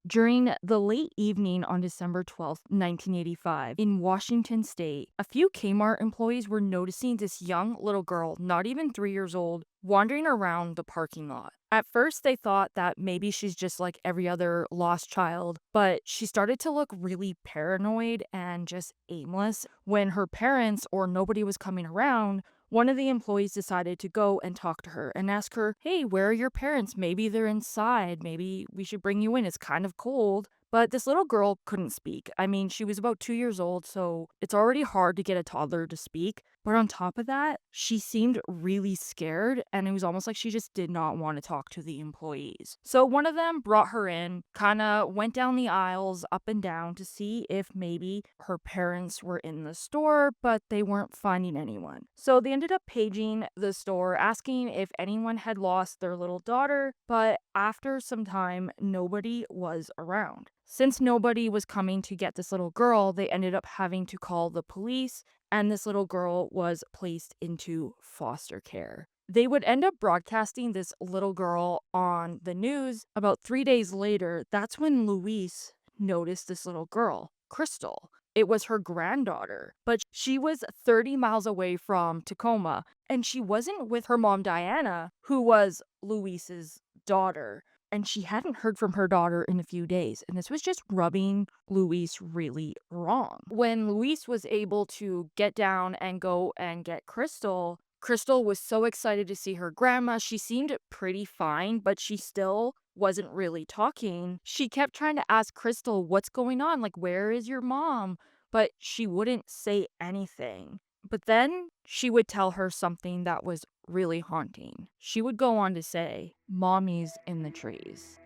During the late evening on December 12th, 1985, in Washington state, a few Kmart employees were noticing this young little girl, not even 3 years old, wandering around the parking lot. At first, they thought that maybe she's just like every other lost child, but she started to look really paranoid and just aimless. When her parents or nobody was coming around, one of the employees decided to go and talk to her and ask her, "Hey, where are your parents? Maybe they're inside. Maybe we should bring you in. It's kind of cold." But this little girl couldn't speak. I mean, she was about 2 years old, so it's already hard to get a toddler to speak. But on top of that, she seemed really scared, and it was almost like she just did not want to talk to the employees. So one of them brought her in, kind of went down the aisles up and down to see if maybe her parents were in the store, but they weren't finding anyone. So they ended up paging the store, asking if anyone had lost their little daughter, but after some time, nobody was around. Since nobody was coming to get this little girl, they ended up having to call the police, and this little girl was placed into foster care. They would end up broadcasting this little girl on the news. About 3 days later, that's when Luis noticed this little girl, Crystal. It was her granddaughter, but she was 30 miles away from Tacoma, and she wasn't with her mom, Diana, who was Luis's daughter. And she hadn't heard from her daughter in a few days, and this was just rubbing Luis really wrong. When Luis was able to get down and go and get Crystal, Crystal was so excited to see her grandma. She seemed pretty fine, but she still wasn't really talking. She kept trying to ask Crystal, "What's going on? Like, where is your mom?" But she wouldn't say anything. But then she would tell her something that was really haunting. She would go on to say, "Mommy's in the trees."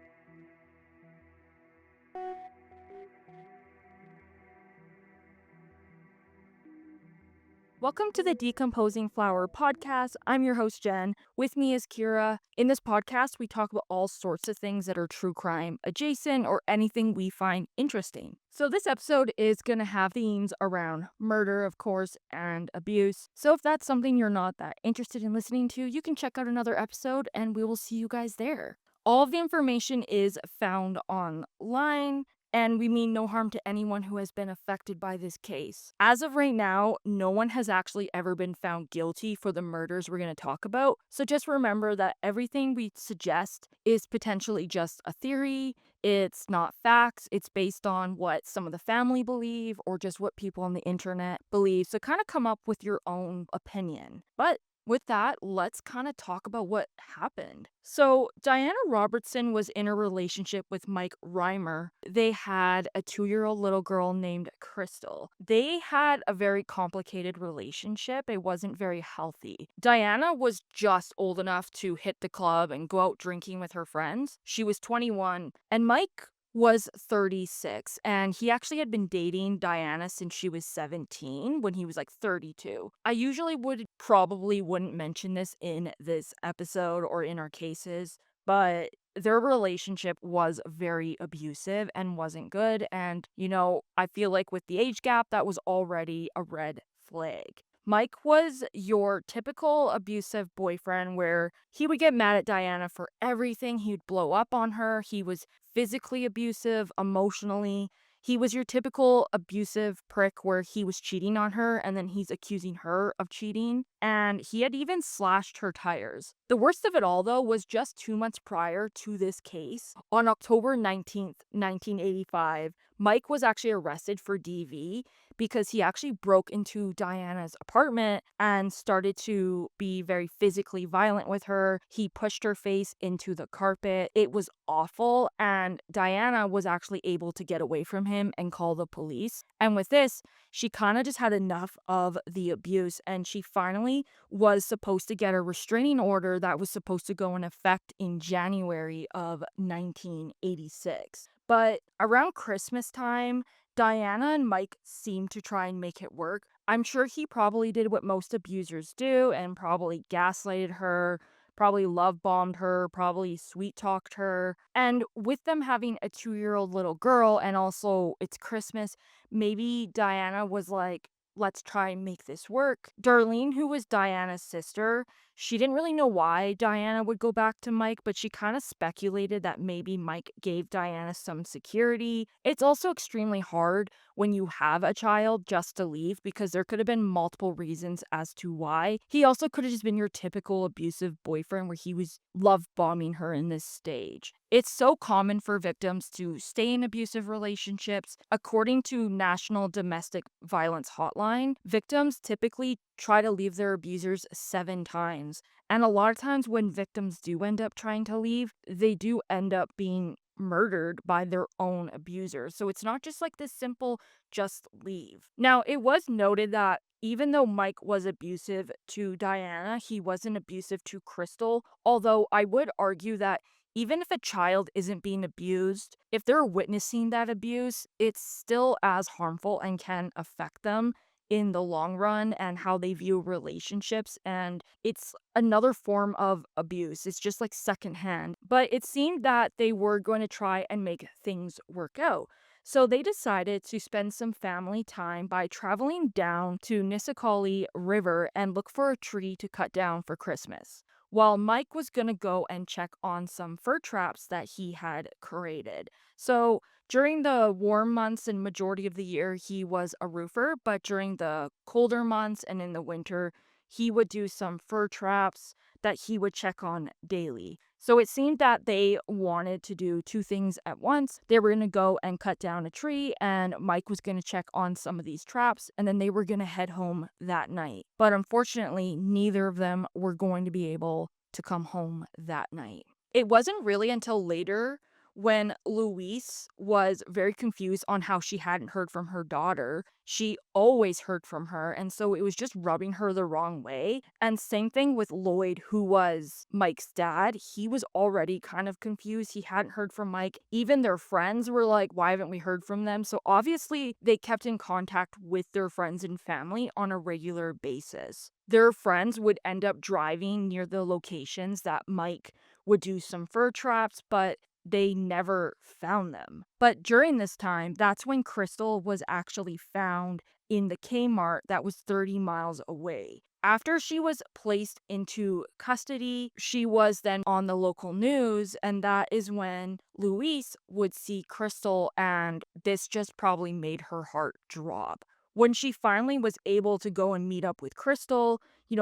Welcome to the Decomposing Flower podcast. I'm your host, Jen. With me is Kira. In this podcast, we talk about all sorts of things that are true crime adjacent or anything we find interesting. So, this episode is going to have themes around murder, of course, and abuse. So, if that's something you're not that interested in listening to, you can check out another episode and we will see you guys there. All of the information is found online, and we mean no harm to anyone who has been affected by this case. As of right now, no one has actually ever been found guilty for the murders we're going to talk about. So just remember that everything we suggest is potentially just a theory. It's not facts. It's based on what some of the family believe or just what people on the internet believe. So kind of come up with your own opinion. But with that, let's kind of talk about what happened. So, Diana Robertson was in a relationship with Mike Reimer. They had a 2-year-old little girl named Crystal. They had a very complicated relationship. It wasn't very healthy. Diana was just old enough to hit the club and go out drinking with her friends. She was 21, and Mike was 36, and he actually had been dating Diana since she was 17 when he was like 32. I usually probably wouldn't mention this in this episode or in our cases, but their relationship was very abusive and wasn't good. And, I feel like with the age gap, that was already a red flag. Mike was your typical abusive boyfriend where he would get mad at Diana for everything. He would blow up on her. He was physically abusive, emotionally. He was your typical abusive prick where he was cheating on her and then he's accusing her of cheating. And he had even slashed her tires. The worst of it all, though, was just 2 months prior to this case, on October 19th, 1985, Mike was actually arrested for DV because he actually broke into Diana's apartment and started to be very physically violent with her. He pushed her face into the carpet. It was awful, and Diana was actually able to get away from him and call the police. And with this, she kind of just had enough of the abuse, and she finally was supposed to get a restraining order that was supposed to go in effect in January of 1986. But around Christmas time, Diana and Mike seemed to try and make it work. I'm sure he probably did what most abusers do and probably gaslighted her, probably love bombed her, probably sweet talked her. And with them having a 2-year-old little girl and also it's Christmas, maybe Diana was like, let's try and make this work. Darlene, who was Diana's sister, She didn't really know why Diana would go back to Mike, but she kind of speculated that maybe Mike gave Diana some security. It's also extremely hard when you have a child just to leave because there could have been multiple reasons as to why. He also could have just been your typical abusive boyfriend where he was love bombing her in this stage. It's so common for victims to stay in abusive relationships. According to National Domestic Violence Hotline, victims typically try to leave their abusers 7 times. And a lot of times, when victims do end up trying to leave, they do end up being murdered by their own abuser. So it's not just like this simple just leave. Now, it was noted that even though Mike was abusive to Diana, he wasn't abusive to Crystal. Although I would argue that even if a child isn't being abused, if they're witnessing that abuse, it's still as harmful and can affect them in the long run and how they view relationships. And it's another form of abuse. It's just like secondhand. But it seemed that they were going to try and make things work out. So they decided to spend some family time by traveling down to Nisqually River and look for a tree to cut down for Christmas, while Mike was going to go and check on some fur traps that he had created. So during the warm months and majority of the year, he was a roofer, but during the colder months and in the winter, he would do some fur traps that he would check on daily. So it seemed that they wanted to do two things at once. They were going to go and cut down a tree, and Mike was going to check on some of these traps, and then they were going to head home that night. But unfortunately, neither of them were going to be able to come home that night. It wasn't really until later when Louise was very confused on how she hadn't heard from her daughter. She always heard from her, and so it was just rubbing her the wrong way. And same thing with Lloyd, who was Mike's dad. He was already kind of confused. He hadn't heard from Mike. Even their friends were like, why haven't we heard from them? So obviously, they kept in contact with their friends and family on a regular basis. Their friends would end up driving near the locations that Mike would do some fur traps, but they never found them. But during this time, that's when Crystal was actually found in the Kmart that was 30 miles away. After she was placed into custody, she was then on the local news, and that is when Louise would see Crystal, and this just probably made her heart drop. When she finally was able to go and meet up with Crystal,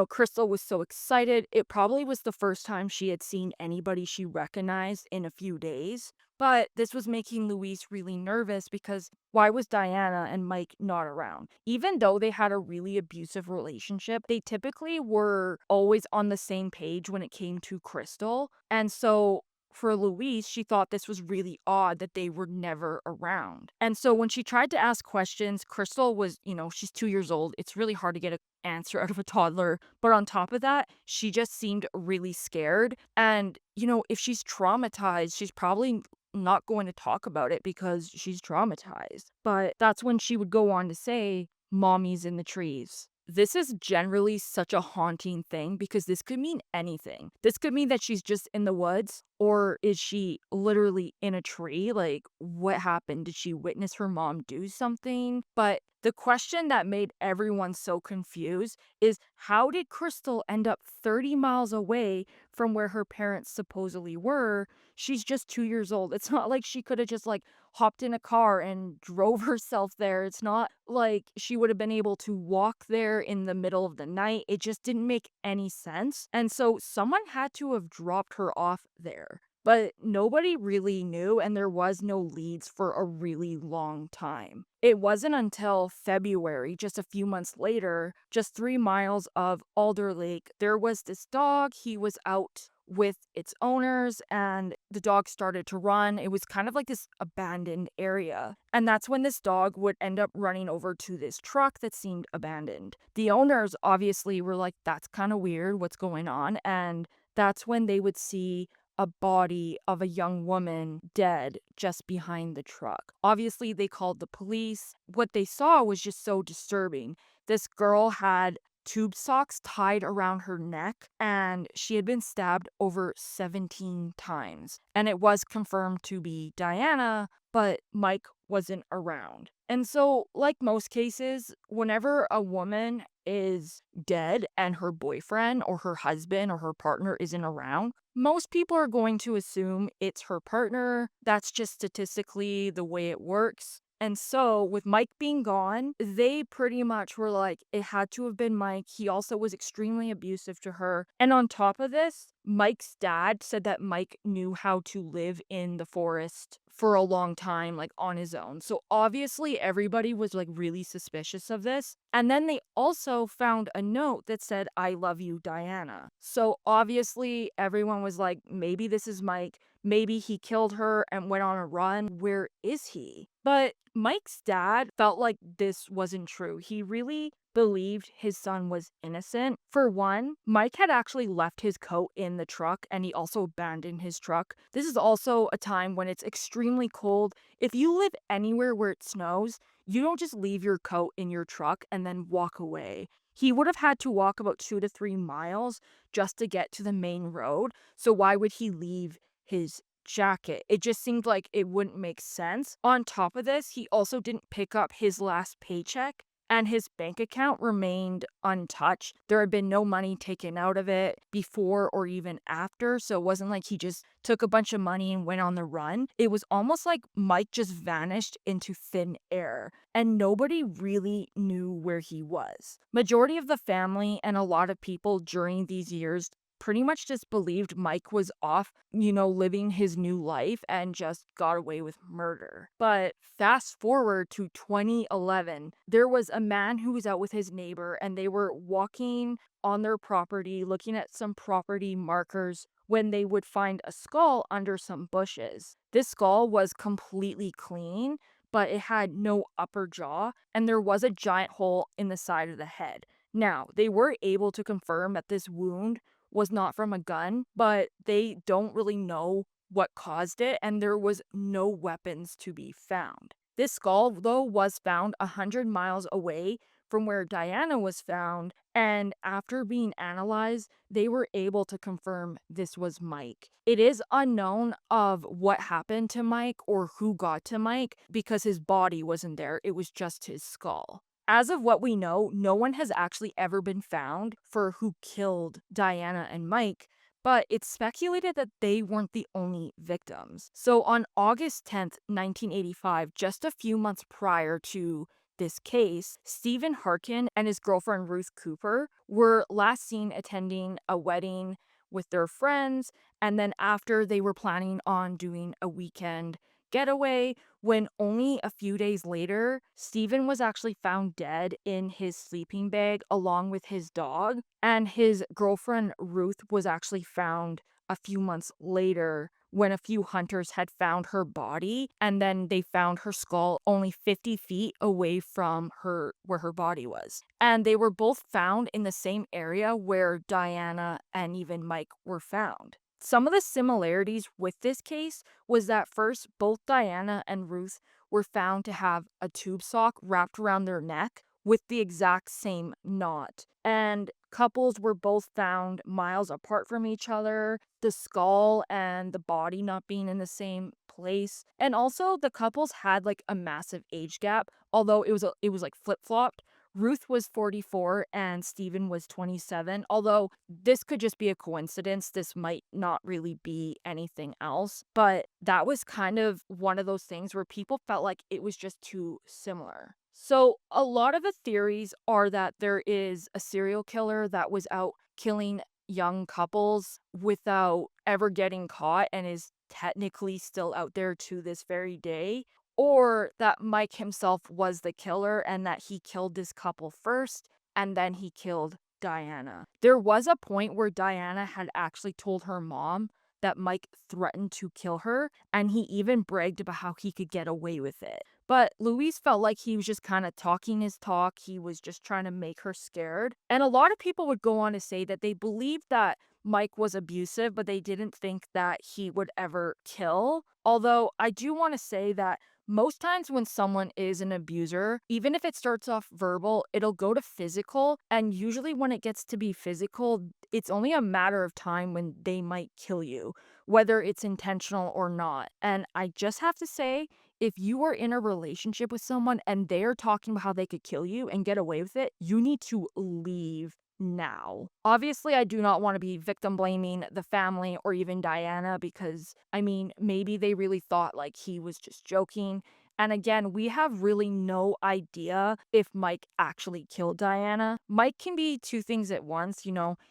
Crystal was so excited. It probably was the first time she had seen anybody she recognized in a few days. But this was making Louise really nervous because why was Diana and Mike not around? Even though they had a really abusive relationship, they typically were always on the same page when it came to Crystal. And so for Louise, she thought this was really odd that they were never around. And so when she tried to ask questions, Crystal was, she's 2 years old. It's really hard to get an answer out of a toddler. But on top of that, she just seemed really scared. And, if she's traumatized, she's probably not going to talk about it because she's traumatized. But that's when she would go on to say, Mommy's in the trees. This is generally such a haunting thing because this could mean anything. This could mean that she's just in the woods, or is she literally in a tree? Like, what happened? Did she witness her mom do something? But the question that made everyone so confused is, how did Crystal end up 30 miles away from where her parents supposedly were? She's just 2 years old. It's not like she could have just like hopped in a car and drove herself there. It's not like she would have been able to walk there in the middle of the night. It just didn't make any sense. And so someone had to have dropped her off there. But nobody really knew, and there was no leads for a really long time. It wasn't until February, just a few months later, just 3 miles of Alder Lake, there was this dog. He was out with its owners, and the dog started to run. It was kind of like this abandoned area. And that's when this dog would end up running over to this truck that seemed abandoned. The owners obviously were like, that's kind of weird. What's going on? And that's when they would see a body of a young woman dead just behind the truck. Obviously, they called the police. What they saw was just so disturbing. This girl had tube socks tied around her neck, and she had been stabbed over 17 times. And it was confirmed to be Diana, but Mike wasn't around. And so, like most cases, whenever a woman is dead and her boyfriend or her husband or her partner isn't around, most people are going to assume it's her partner. That's just statistically the way it works. And so, with Mike being gone, they pretty much were like, it had to have been Mike. He also was extremely abusive to her. And on top of this, Mike's dad said that Mike knew how to live in the forest for a long time, like on his own. So obviously, everybody was like really suspicious of this. And then they also found a note that said, I love you, Diana. So obviously, everyone was like, maybe this is Mike. Maybe he killed her and went on a run. Where is he? But Mike's dad felt like this wasn't true. He really believed his son was innocent. For one, Mike had actually left his coat in the truck and he also abandoned his truck. This is also a time when it's extremely cold. If you live anywhere where it snows, you don't just leave your coat in your truck and then walk away. He would have had to walk about 2 to 3 miles just to get to the main road. So why would he leave his jacket? It just seemed like it wouldn't make sense. On top of this, he also didn't pick up his last paycheck and his bank account remained untouched. There had been no money taken out of it before or even after, so it wasn't like he just took a bunch of money and went on the run. It was almost like Mike just vanished into thin air and nobody really knew where he was. Majority of the family and a lot of people during these years pretty much just believed Mike was off, living his new life and just got away with murder. But fast forward to 2011, there was a man who was out with his neighbor and they were walking on their property, looking at some property markers when they would find a skull under some bushes. This skull was completely clean, but it had no upper jaw and there was a giant hole in the side of the head. Now, they were able to confirm that this wound was not from a gun, but they don't really know what caused it, and there was no weapons to be found. This skull, though, was found 100 miles away from where Diana was found, and after being analyzed, they were able to confirm this was Mike. It is unknown of what happened to Mike or who got to Mike because his body wasn't there, it was just his skull. As of what we know, no one has actually ever been found for who killed Diana and Mike, but it's speculated that they weren't the only victims. So on August 10th, 1985, just a few months prior to this case, Stephen Harkin and his girlfriend Ruth Cooper were last seen attending a wedding with their friends, and then after they were planning on doing a weekend getaway, when only a few days later, Stephen was actually found dead in his sleeping bag along with his dog, and his girlfriend Ruth was actually found a few months later when a few hunters had found her body and then they found her skull only 50 feet away from her where her body was. And they were both found in the same area where Diana and even Mike were found. Some of the similarities with this case was that first, both Diana and Ruth were found to have a tube sock wrapped around their neck with the exact same knot. And couples were both found miles apart from each other, the skull and the body not being in the same place. And also the couples had like a massive age gap, although it was like flip-flopped. Ruth was 44 and Stephen was 27. Although this could just be a coincidence, this might not really be anything else. But that was kind of one of those things where people felt like it was just too similar. So, a lot of the theories are that there is a serial killer that was out killing young couples without ever getting caught and is technically still out there to this very day, or that Mike himself was the killer and that he killed this couple first and then he killed Diana. There was a point where Diana had actually told her mom that Mike threatened to kill her, and he even bragged about how he could get away with it. But Louise felt like he was just kind of talking his talk. He was just trying to make her scared. And a lot of people would go on to say that they believed that Mike was abusive, but they didn't think that he would ever kill. Although I do want to say that most times when someone is an abuser, even if it starts off verbal, it'll go to physical. And usually when it gets to be physical, it's only a matter of time when they might kill you, whether it's intentional or not. And I just have to say, if you are in a relationship with someone and they're talking about how they could kill you and get away with it, you need to leave now. Obviously, I do not want to be victim blaming the family or even Diana because, I mean, maybe they really thought like he was just joking. And again, we have really no idea if Mike actually killed Diana. Mike can be two things at once,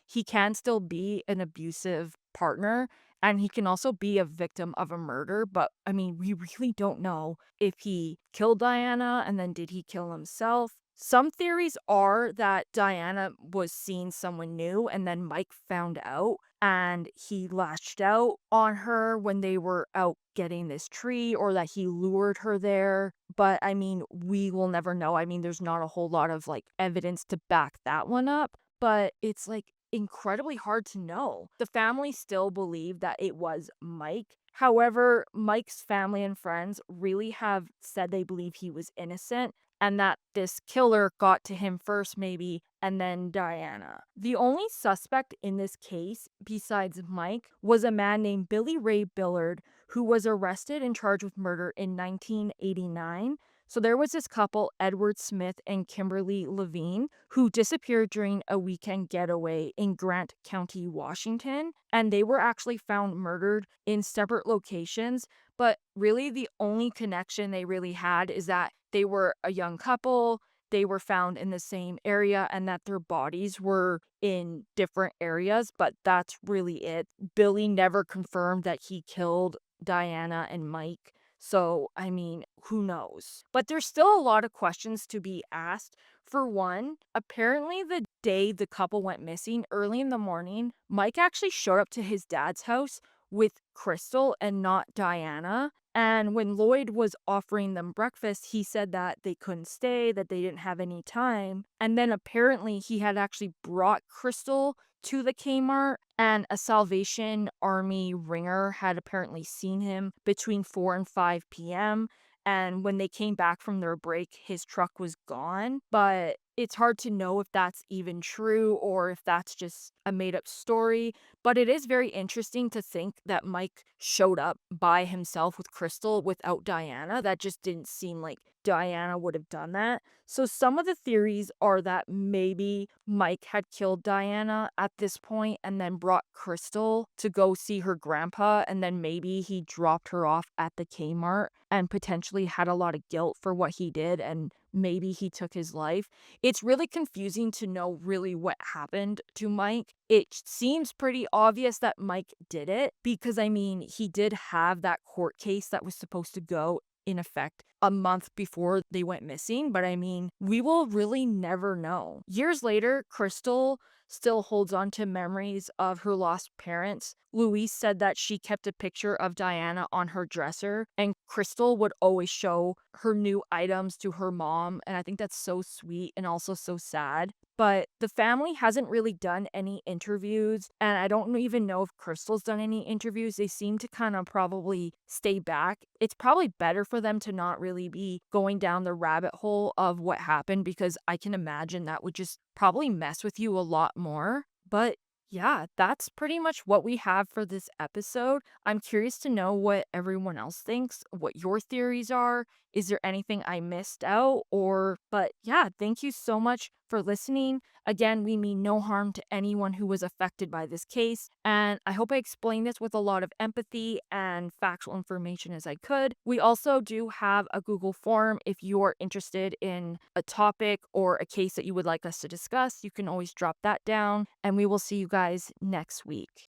he can still be an abusive partner and he can also be a victim of a murder. But I mean, we really don't know if he killed Diana and then did he kill himself. Some theories are that Diana was seeing someone new and then Mike found out and he lashed out on her when they were out getting this tree or that he lured her there. But I mean, we will never know. I mean, there's not a whole lot of like evidence to back that one up, but it's like incredibly hard to know. The family still believe that it was Mike. However, Mike's family and friends really have said they believe he was innocent and that this killer got to him first, maybe, and then Diana. The only suspect in this case, besides Mike, was a man named Billy Ray Billard, who was arrested and charged with murder in 1989. So there was this couple, Edward Smith and Kimberly Levine, who disappeared during a weekend getaway in Grant County, Washington, and they were actually found murdered in separate locations. But really, the only connection they really had is that they were a young couple, they were found in the same area, and that their bodies were in different areas, but that's really it. Billy never confirmed that he killed Diana and Mike. So, I mean, who knows? But there's still a lot of questions to be asked. For one, apparently the day the couple went missing, early in the morning, Mike actually showed up to his dad's house with Crystal and not Diana. And when Lloyd was offering them breakfast, he said that they couldn't stay, that they didn't have any time. And then apparently he had actually brought Crystal to the Kmart, and a Salvation Army ringer had apparently seen him between 4 and 5 p.m. And when they came back from their break, his truck was gone. But it's hard to know if that's even true or if that's just a made up story. But it is very interesting to think that Mike showed up by himself with Crystal without Diana. That just didn't seem like Diana would have done that. So some of the theories are that maybe Mike had killed Diana at this point and then brought Crystal to go see her grandpa, and then maybe he dropped her off at the Kmart and potentially had a lot of guilt for what he did and maybe he took his life. It's really confusing to know really what happened to Mike. It seems pretty obvious that Mike did it because, I mean, he did have that court case that was supposed to go in effect a month before they went missing, but I mean, we will really never know. Years later, Crystal still holds on to memories of her lost parents. Louise said that she kept a picture of Diana on her dresser, and Crystal would always show her new items to her mom, and I think that's so sweet and also so sad. But the family hasn't really done any interviews, and I don't even know if Crystal's done any interviews. They seem to kind of probably stay back. It's probably better for them to not really be going down the rabbit hole of what happened because I can imagine that would just probably mess with you a lot more. But yeah, that's pretty much what we have for this episode. I'm curious to know what everyone else thinks, what your theories are. Is there anything I missed out? But yeah, thank you so much for listening. Again, we mean no harm to anyone who was affected by this case. And I hope I explained this with a lot of empathy and factual information as I could. We also do have a Google form if you are interested in a topic or a case that you would like us to discuss. You can always drop that down, and we will see you guys next week.